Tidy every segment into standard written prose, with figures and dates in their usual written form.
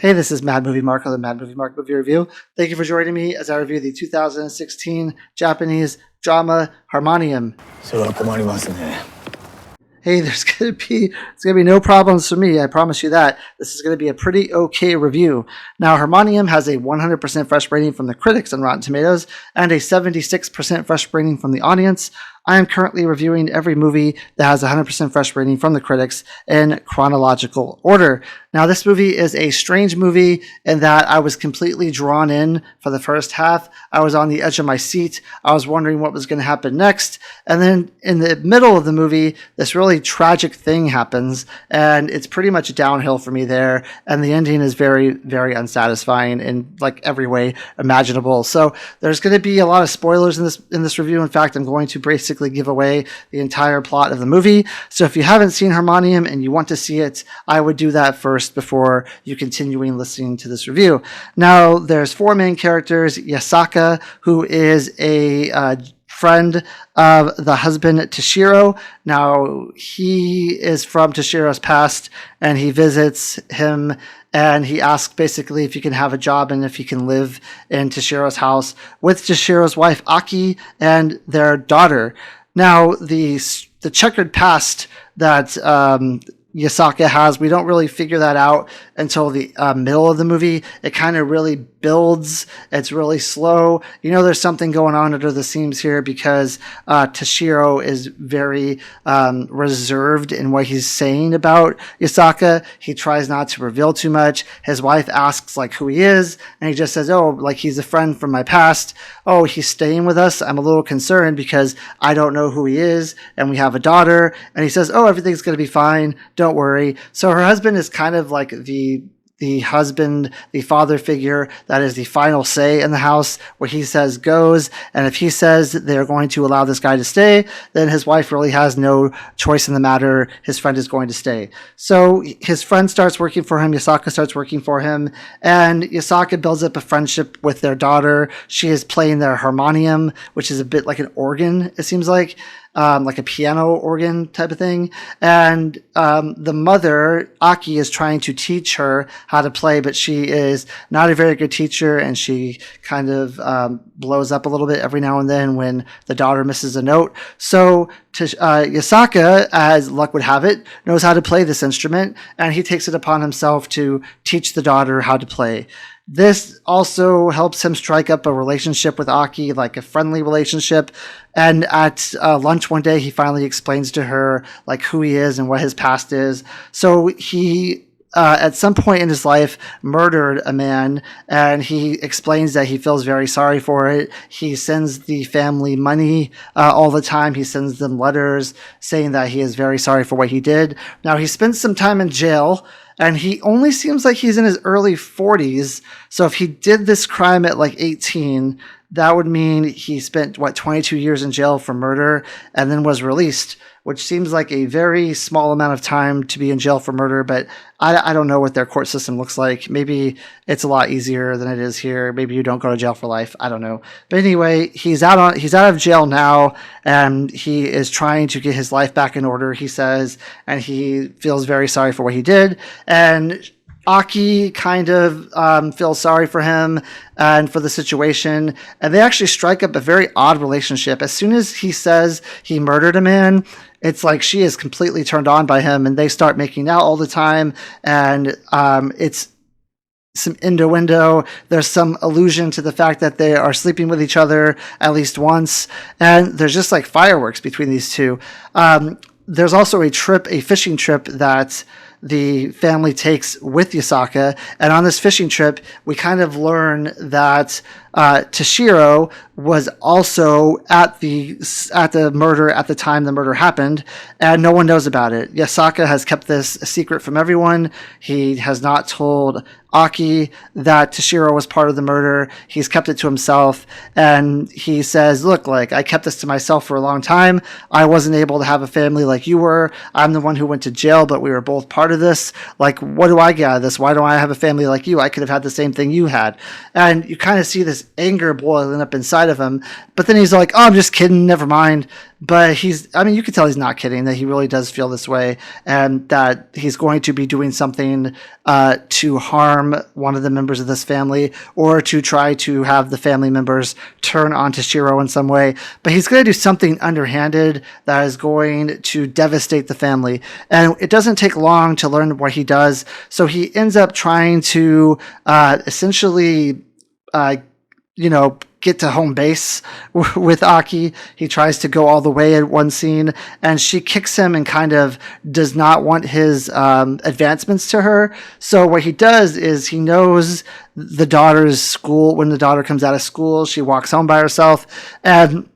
Hey, this is Mad Movie Mark of the Mad Movie Mark Movie Review. Thank you for joining me as I review the 2016 Japanese drama Harmonium. Hey, there's gonna be no problems for me. I promise you that. This is gonna be a pretty okay review. Now, Harmonium has a 100% fresh rating from the critics on Rotten Tomatoes and a 76% fresh rating from the audience. I am currently reviewing every movie that has a 100% fresh rating from the critics in chronological order. Now, this movie is a strange movie in that I was completely drawn in for the first half. I was on the edge of my seat. I was wondering what was going to happen next. And then in the middle of the movie, this really tragic thing happens, and it's pretty much downhill for me there. And the ending is very, very unsatisfying in like every way imaginable. So there's going to be a lot of spoilers in this review. In fact, I'm going to basically give away the entire plot of the movie. So if you haven't seen Harmonium and you want to see it, I would do that first before you continuing listening to this review. Now, there's four main characters. Yasaka, who is a friend of the husband Toshio. Now, he is from Toshiro's past, and he visits him, and he asks basically if he can have a job and if he can live in Toshiro's house with Toshiro's wife Akie and their daughter. Now, the checkered past that Yasaka has, we don't really figure that out until the middle of the movie. It kind of really builds. It's really slow. You know, there's something going on under the seams here because Toshio is very reserved in what he's saying about Yasaka. He tries not to reveal too much. His wife asks like who he is, and he just says, oh, like he's a friend from my past. Oh, he's staying with us. I'm a little concerned because I don't know who he is, and we have a daughter. And he says, oh, everything's going to be fine. Don't worry. So her husband is kind of like the husband, the father figure that is the final say in the house, where he says goes. And if he says they're going to allow this guy to stay, then his wife really has no choice in the matter. His friend is going to stay. So his friend starts working for him. Yasaka starts working for him. And Yasaka builds up a friendship with their daughter. She is playing their harmonium, which is a bit like an organ, it seems like a piano organ type of thing. And the mother, Akie, is trying to teach her how to play, but she is not a very good teacher, and she kind of blows up a little bit every now and then when the daughter misses a note. So Yasaka, as luck would have it, knows how to play this instrument, and he takes it upon himself to teach the daughter how to play. This also helps him strike up a relationship with Akie, like a friendly relationship. And at lunch one day, he finally explains to her like who he is and what his past is. So he, at some point in his life, murdered a man, and he explains that he feels very sorry for it. He sends the family money all the time. He sends them letters saying that he is very sorry for what he did. Now, he spends some time in jail, and he only seems like he's in his early 40s. So if he did this crime at like 18, that would mean he spent, 22 years in jail for murder and then was released, which seems like a very small amount of time to be in jail for murder. But I don't know what their court system looks like. Maybe it's a lot easier than it is here. Maybe you don't go to jail for life. I don't know. But anyway, he's out of jail now, and he is trying to get his life back in order, he says, and he feels very sorry for what he did. And Akie kind of feels sorry for him and for the situation, and they actually strike up a very odd relationship. As soon as he says he murdered a man, it's like she is completely turned on by him, and they start making out all the time, and it's some innuendo. There's some allusion to the fact that they are sleeping with each other at least once, and there's just like fireworks between these two. There's also a fishing trip that the family takes with Yasaka, and on this fishing trip, we kind of learn that Toshio was also at the murder at the time the murder happened, and no one knows about it. Yasaka has kept this a secret from everyone. He has not told Akie that Toshio was part of the murder. He's kept it to himself, and he says, look, like, I kept this to myself for a long time. I wasn't able to have a family like you were. I'm the one who went to jail, but we were both part of this. Like, what do I get out of this? Why don't I have a family like you? I could have had the same thing you had. And you kind of see this anger boiling up inside of him, but then he's like, oh, I'm just kidding, never mind. but you can tell he's not kidding, that he really does feel this way, and that he's going to be doing something to harm one of the members of this family, or to try to have the family members turn on Toshio in some way. But he's going to do something underhanded that is going to devastate the family. And it doesn't take long to learn what he does. So he ends up trying to essentially, get to home base with Akie. He tries to go all the way at one scene, and she kicks him and kind of does not want his advancements to her. So what he does is he knows the daughter's school. When the daughter comes out of school, she walks home by herself, and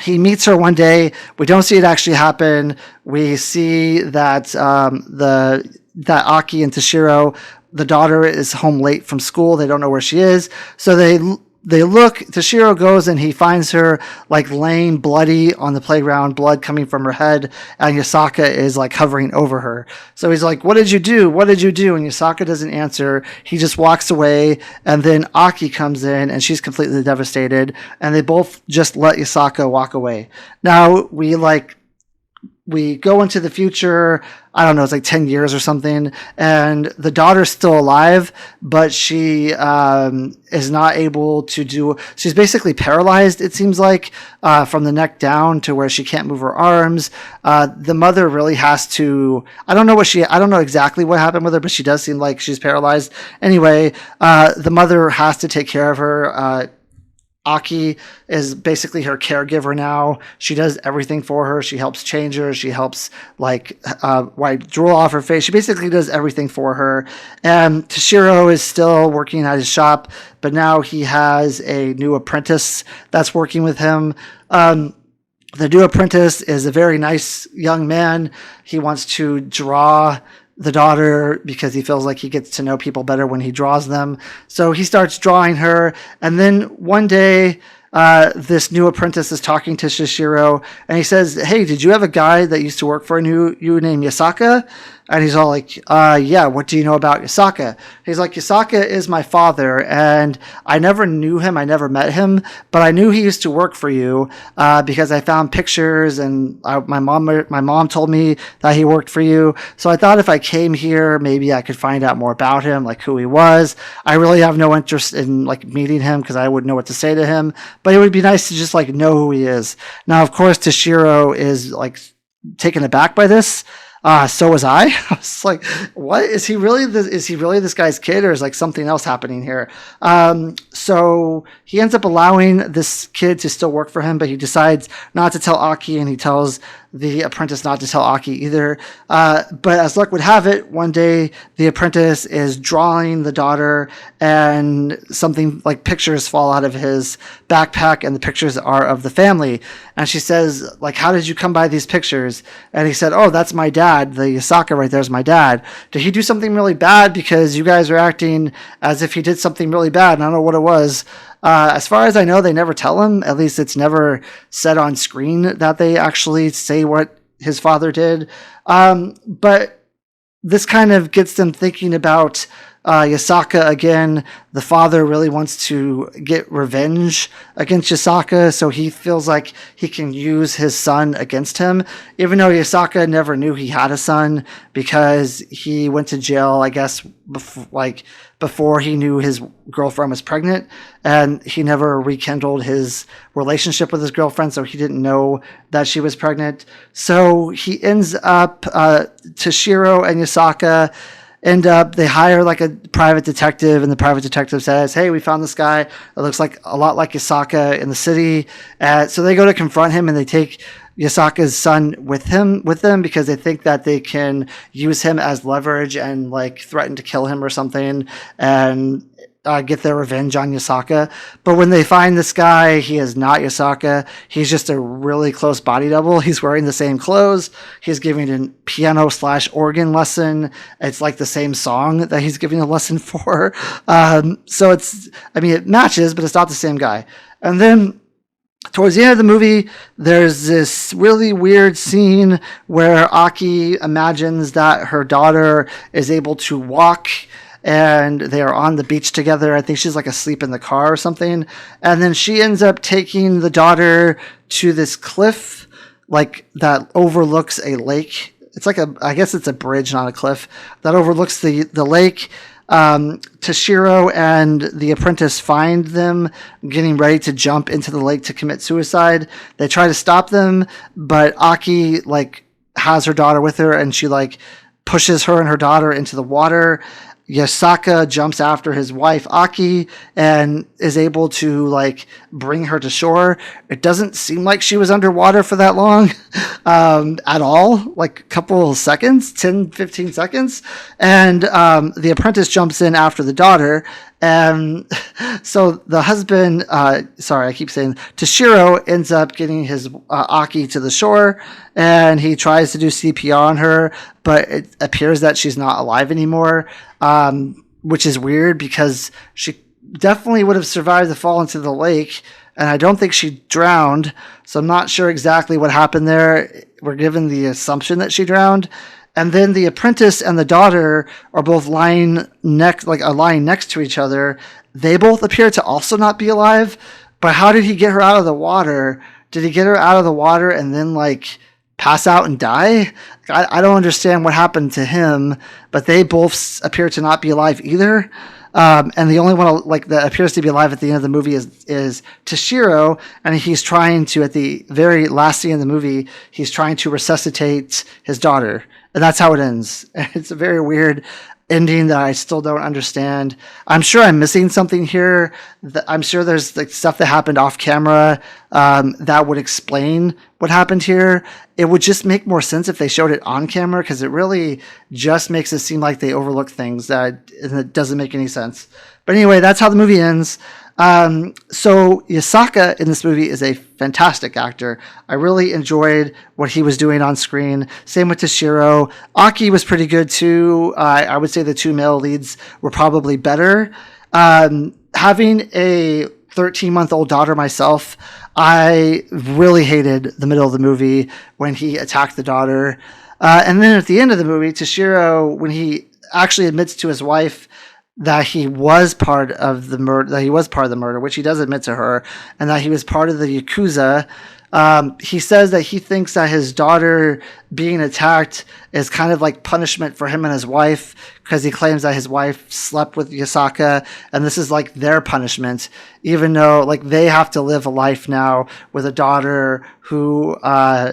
he meets her one day. We don't see it actually happen. We see that that Akie and Toshio, the daughter, is home late from school. They don't know where she is, so they look. Toshio goes and he finds her like laying bloody on the playground, blood coming from her head, and Yasaka is like hovering over her. So he's like, "What did you do? What did you do?" And Yasaka doesn't answer. He just walks away, and then Akie comes in and she's completely devastated, and they both just let Yasaka walk away. Now we go into the future. I don't know, it's like 10 years or something, and the daughter's still alive, but she is not able to do. She's basically paralyzed, it seems like, from the neck down, to where she can't move her arms. The mother really has to. I don't know exactly what happened with her, but she does seem like she's paralyzed. Anyway, the mother has to take care of her. Akie is basically her caregiver now. She does everything for her. She helps change her. She helps wipe drool off her face. She basically does everything for her. And Toshio is still working at his shop, but now he has a new apprentice that's working with him. The new apprentice is a very nice young man. He wants to draw the daughter because he feels like he gets to know people better when he draws them. So he starts drawing her, and then one day this new apprentice is talking to Toshio, and he says, "Hey, did you have a guy that used to work for you named Yasaka?" And he's all like, "Yeah, what do you know about Yasaka?" He's like, "Yasaka is my father, and I never knew him, I never met him, but I knew he used to work for you because I found pictures, and my mom told me that he worked for you. So I thought if I came here, maybe I could find out more about him, like who he was. I really have no interest in like meeting him because I wouldn't know what to say to him, but it would be nice to just like know who he is." Now, of course, Toshio is like taken aback by this. So was I. I was like, "What is he really? Is he really this guy's kid, or is like something else happening here?" So he ends up allowing this kid to still work for him, but he decides not to tell Akie, and he tells the apprentice not to tell Akie either. But as luck would have it, one day the apprentice is drawing the daughter, and something like pictures fall out of his backpack, and the pictures are of the family. And she says, like, "How did you come by these pictures?" And he said, "Oh, that's my dad. The Yasaka right there is my dad. Did he do something really bad? Because you guys are acting as if he did something really bad, and I don't know what it was." As far as I know, they never tell him. At least it's never said on screen that they actually say what his father did. But this kind of gets them thinking about Yasaka again. The father really wants to get revenge against Yasaka, so he feels like he can use his son against him, even though Yasaka never knew he had a son because he went to jail, I guess, before he knew his girlfriend was pregnant, and he never rekindled his relationship with his girlfriend, so he didn't know that she was pregnant. So he ends up, Toshio and Yasaka end up, they hire like a private detective, and the private detective says, "Hey, we found this guy that looks like a lot like Yasaka in the city." So they go to confront him, and they take Yasaka's son with them because they think that they can use him as leverage and like threaten to kill him or something, and get their revenge on Yasaka. But when they find this guy, he is not Yasaka. He's just a really close body double. He's wearing the same clothes. He's giving a piano/organ lesson. It's like the same song that he's giving a lesson for. So it matches, but it's not the same guy. And then towards the end of the movie, there's this really weird scene where Akie imagines that her daughter is able to walk, and they are on the beach together. I think she's like asleep in the car or something. And then she ends up taking the daughter to this cliff like that overlooks a lake. It's like I guess it's a bridge, not a cliff, that overlooks the lake. Toshio and the apprentice find them getting ready to jump into the lake to commit suicide. They try to stop them, but Akie like has her daughter with her, and she like pushes her and her daughter into the water. Yasaka jumps after his wife Akie and is able to like bring her to shore. It doesn't seem like she was underwater for that long at all, like a couple seconds, 10, 15 seconds. And the apprentice jumps in after the daughter. And so the husband, Toshio ends up getting his Akie to the shore, and he tries to do CPR on her, but it appears that she's not alive anymore, which is weird because she definitely would have survived the fall into the lake, and I don't think she drowned, so I'm not sure exactly what happened there. We're given the assumption that she drowned. And then the apprentice and the daughter are both lying next to each other. They both appear to also not be alive. But how did he get her out of the water? Did he get her out of the water and then like pass out and die? I don't understand what happened to him. But they both appear to not be alive either. And the only one like that appears to be alive at the end of the movie is Toshio, and he's trying to, at the very last scene of the movie, he's trying to resuscitate his daughter. And that's how it ends. It's a very weird ending that I still don't understand. I'm sure I'm missing something here. I'm sure there's like stuff that happened off camera that would explain what happened here. It would just make more sense if they showed it on camera, because it really just makes it seem like they overlook things and it doesn't make any sense. But anyway, that's how the movie ends. So Yasaka in this movie is a fantastic actor. I really enjoyed what he was doing on screen. Same with Toshio. Akie was pretty good too. I would say the two male leads were probably better. Having a 13-month-old daughter myself, I really hated the middle of the movie when he attacked the daughter. And then at the end of the movie, Toshio, when he actually admits to his wife that he was part of the murder, which he does admit to her, and that he was part of the Yakuza. He says that he thinks that his daughter being attacked is kind of like punishment for him and his wife, because he claims that his wife slept with Yasaka, and this is like their punishment, even though like they have to live a life now with a daughter who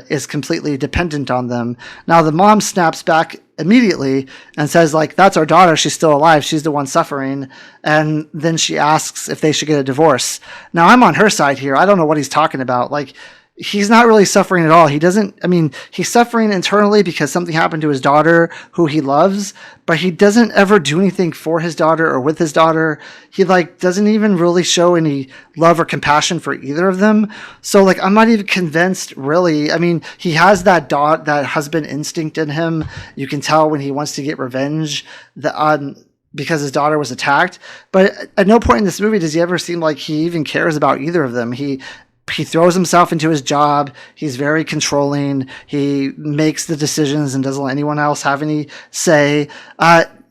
is completely dependent on them. Now the mom snaps back immediately and says like, that's our daughter, she's still alive, she's the one suffering. And then she asks if they should get a divorce. Now I'm on her side here. I don't know what he's talking about. Like, he's not really suffering at all. He's suffering internally because something happened to his daughter who he loves, but he doesn't ever do anything for his daughter or with his daughter. He like doesn't even really show any love or compassion for either of them. So like, I'm not even convinced really. I mean, he has that husband instinct in him. You can tell when he wants to get revenge because his daughter was attacked. But at no point in this movie does he ever seem like he even cares about either of them. He throws himself into his job. He's very controlling. He makes the decisions and doesn't let anyone else have any say.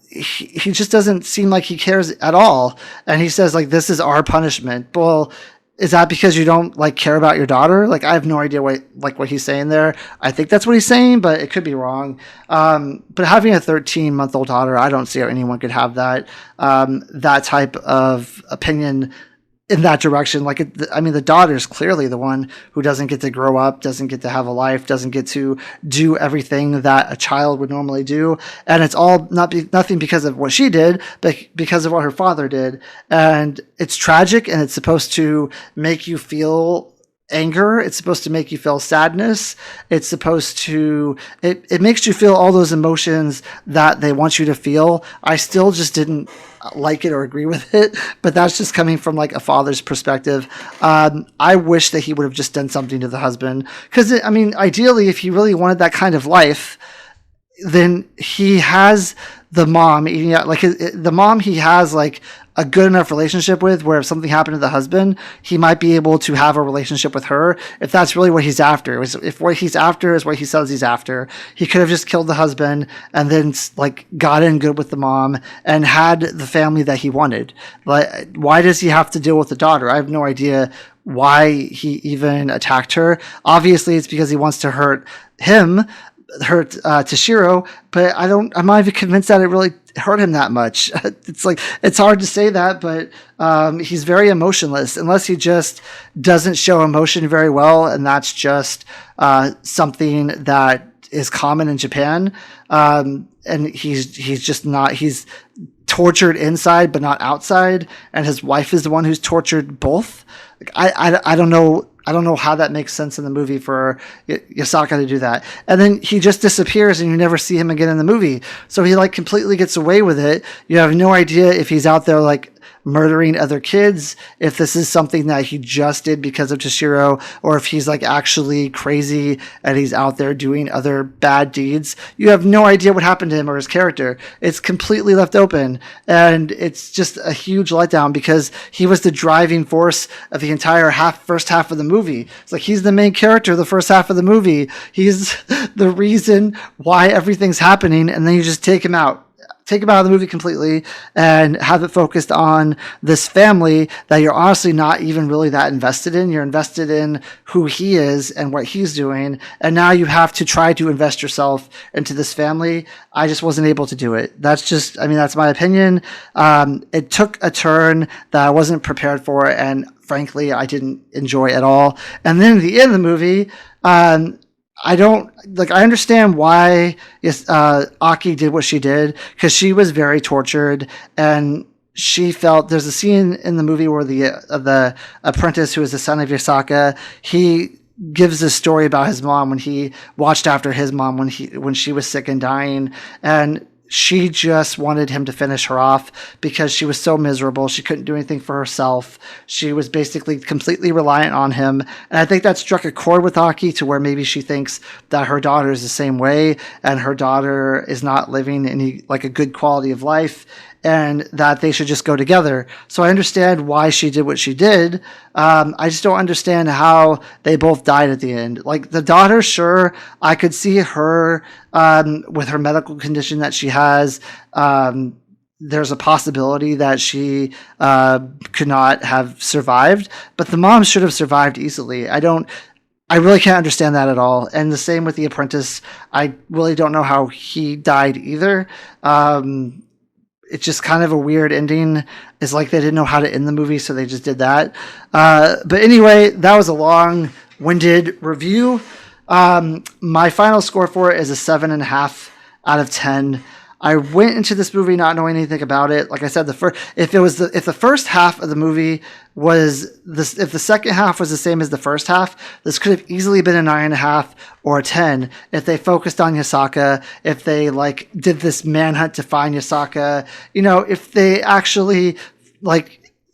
He just doesn't seem like he cares at all. And he says like, this is our punishment. Well, is that because you don't like care about your daughter? Like, I have no idea what he's saying there. I think that's what he's saying, but it could be wrong. But having a 13-month-old daughter, I don't see how anyone could have that type of opinion in that direction. Like, the daughter's clearly the one who doesn't get to grow up, doesn't get to have a life, doesn't get to do everything that a child would normally do. And it's all nothing because of what she did, but because of what her father did. And it's tragic, and it's supposed to make you feel anger. It's supposed to make you feel sadness. It's supposed to, it makes you feel all those emotions that they want you to feel. I still just didn't like it or agree with it, but that's just coming from like a father's perspective. I wish that he would have just done something to the husband, because ideally, if he really wanted that kind of life, then he has the mom eating out, like the mom he has like a good enough relationship with, where if something happened to the husband, he might be able to have a relationship with her, if that's really what he's after. If what he's after is what he says he's after, he could have just killed the husband and then like got in good with the mom and had the family that he wanted. Like, why does he have to deal with the daughter? I have no idea why he even attacked her. Obviously, it's because he wants to hurt Toshio, but I'm not even convinced that it really hurt him that much. It's like, it's hard to say that, but he's very emotionless, unless he just doesn't show emotion very well, and that's just something that is common in Japan. And he's just not, he's tortured inside but not outside, and his wife is the one who's tortured both. Like, I don't know how that makes sense in the movie for Yasaka to do that. And then he just disappears and you never see him again in the movie. So he like completely gets away with it. You have no idea if he's out there like murdering other kids, if this is something that he just did because of Toshio, or if he's like actually crazy and he's out there doing other bad deeds. You have no idea what happened to him or his character. It's completely left open, and it's just a huge letdown because he was the driving force of the entire first half of the movie. It's like he's the main character the first half of the movie. He's the reason why everything's happening, and then you just take him out of the movie completely and have it focused on this family that you're honestly not even really that invested in. You're invested in who he is and what he's doing. And now you have to try to invest yourself into this family. I just wasn't able to do it. That's my opinion. It took a turn that I wasn't prepared for, and frankly, I didn't enjoy at all. And then at the end of the movie, I understand why Akie did what she did, because she was very tortured, and she felt, there's a scene in the movie where the apprentice, who is the son of Yasaka, he gives a story about his mom when he watched after his mom when she was sick and dying, and she just wanted him to finish her off because she was so miserable. She couldn't do anything for herself. She was basically completely reliant on him. And I think that struck a chord with Akie, to where maybe she thinks that her daughter is the same way, and her daughter is not living any like a good quality of life, and that they should just go together. So I understand why she did what she did. I just don't understand how they both died at the end. Like the daughter, sure, I could see her with her medical condition that she has. There's a possibility that she could not have survived, but the mom should have survived easily. I really can't understand that at all. And the same with the apprentice. I really don't know how he died either. It's just kind of a weird ending. It's like they didn't know how to end the movie, so they just did that. But anyway, that was a long-winded review. My final score for it is a 7.5 out of 10. I went into this movie not knowing anything about it. Like I said, if the first half of the movie was this, if the second half was the same as the first half, this could have easily been a 9.5 or a 10 if they focused on Yasaka, if they like did this manhunt to find Yasaka, if they actually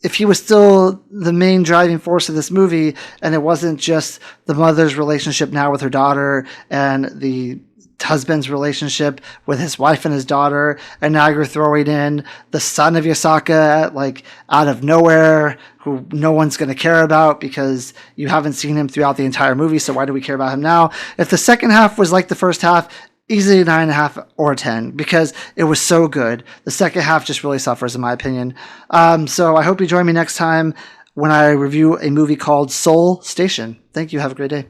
if he was still the main driving force of this movie, and it wasn't just the mother's relationship now with her daughter and the husband's relationship with his wife and his daughter, and now you're throwing in the son of Yasaka out of nowhere, who no one's going to care about because you haven't seen him throughout the entire movie, so why do we care about him now? If the second half was like the first half, easily a 9.5 or a 10, because it was so good. The second half just really suffers, in my opinion. So I hope you join me next time when I review a movie called Seoul Station. Thank you. Have a great day.